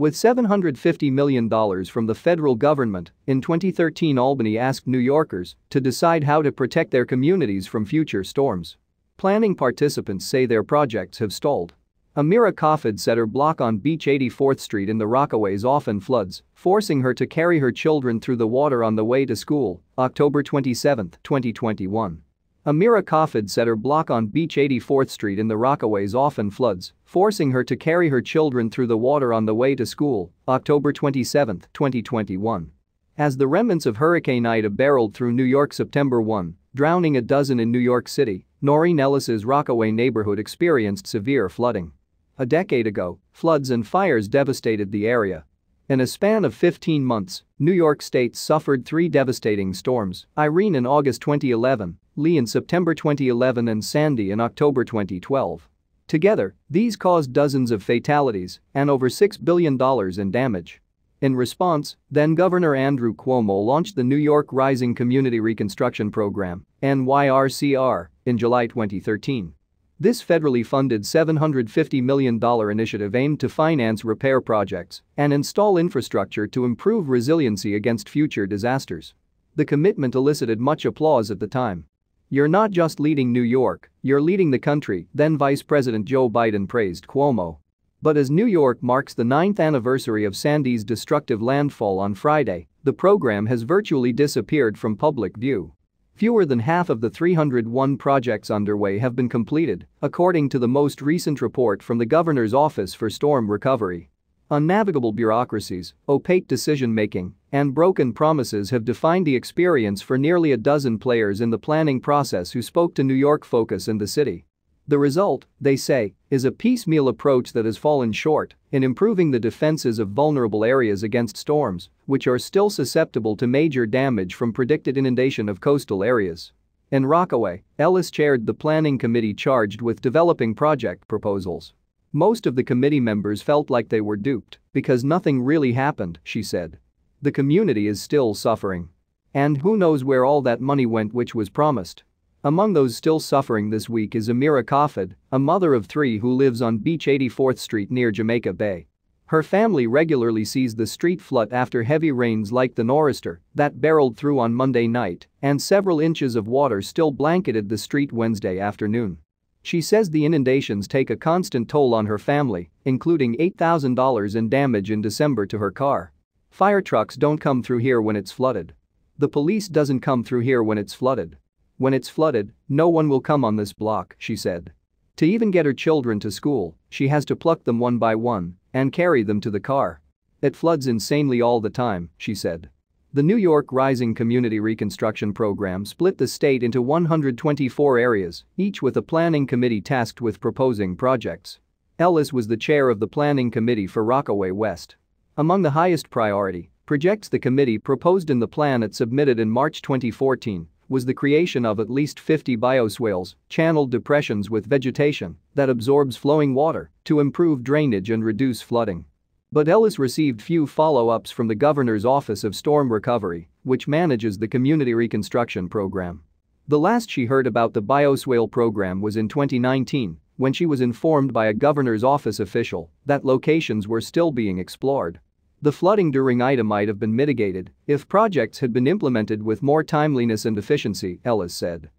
With $750 million from the federal government, in 2013 Albany asked New Yorkers to decide how to protect their communities from future storms. Planning participants say their projects have stalled. Amirah Khaafid said her block on Beach 84th Street in the Rockaways often floods, forcing her to carry her children through the water on the way to school, October 27, 2021. Amirah Khaafid said her block on Beach 84th Street in the Rockaways often floods, forcing her to carry her children through the water on the way to school, October 27, 2021. As the remnants of Hurricane Ida barreled through New York September 1, drowning a dozen in New York City, Noreen Ellis's Rockaway neighborhood experienced severe flooding. A decade ago, floods and fires devastated the area. In a span of 15 months, New York State suffered 3 devastating storms: Irene in August 2011, Lee in September 2011 and Sandy in October 2012. Together, these caused dozens of fatalities and over $6 billion in damage. In response, then-Governor Andrew Cuomo launched the New York Rising Community Reconstruction Program, NYRCR, in July 2013. This federally funded $750 million initiative aimed to finance repair projects and install infrastructure to improve resiliency against future disasters. The commitment elicited much applause at the time. "You're not just leading New York, you're leading the country," then Vice President Joe Biden praised Cuomo. But as New York marks the 9th anniversary of Sandy's destructive landfall on Friday, the program has virtually disappeared from public view. Fewer than half of the 301 projects underway have been completed, according to the most recent report from the Governor's Office for Storm Recovery. Unnavigable bureaucracies, opaque decision-making, and broken promises have defined the experience for nearly a dozen players in the planning process who spoke to New York Focus and the city. The result, they say, is a piecemeal approach that has fallen short in improving the defenses of vulnerable areas against storms, which are still susceptible to major damage from predicted inundation of coastal areas. In Rockaway, Ellis chaired the planning committee charged with developing project proposals. Most of the committee members felt like they were duped because nothing really happened, she said. The community is still suffering. And who knows where all that money went which was promised. Among those still suffering this week is Amirah Khaafid, a mother of 3 who lives on Beach 84th Street near Jamaica Bay. Her family regularly sees the street flood after heavy rains like the nor'easter that barreled through on Monday night, and several inches of water still blanketed the street Wednesday afternoon. She says the inundations take a constant toll on her family, including $8,000 in damage in December to her car. "Fire trucks don't come through here when it's flooded. The police doesn't come through here when it's flooded. When it's flooded, no one will come on this block," she said. To even get her children to school, she has to pluck them one by one and carry them to the car. "It floods insanely all the time," she said. The New York Rising Community Reconstruction Program split the state into 124 areas, each with a planning committee tasked with proposing projects. Ellis was the chair of the planning committee for Rockaway West. Among the highest priority projects the committee proposed in the plan it submitted in March 2014 was the creation of at least 50 bioswales, channeled depressions with vegetation that absorbs flowing water to improve drainage and reduce flooding. But Ellis received few follow-ups from the Governor's Office of Storm Recovery, which manages the Community Reconstruction Program. The last she heard about the bioswale program was in 2019, when she was informed by a Governor's Office official that locations were still being explored. The flooding during Ida might have been mitigated if projects had been implemented with more timeliness and efficiency, Ellis said.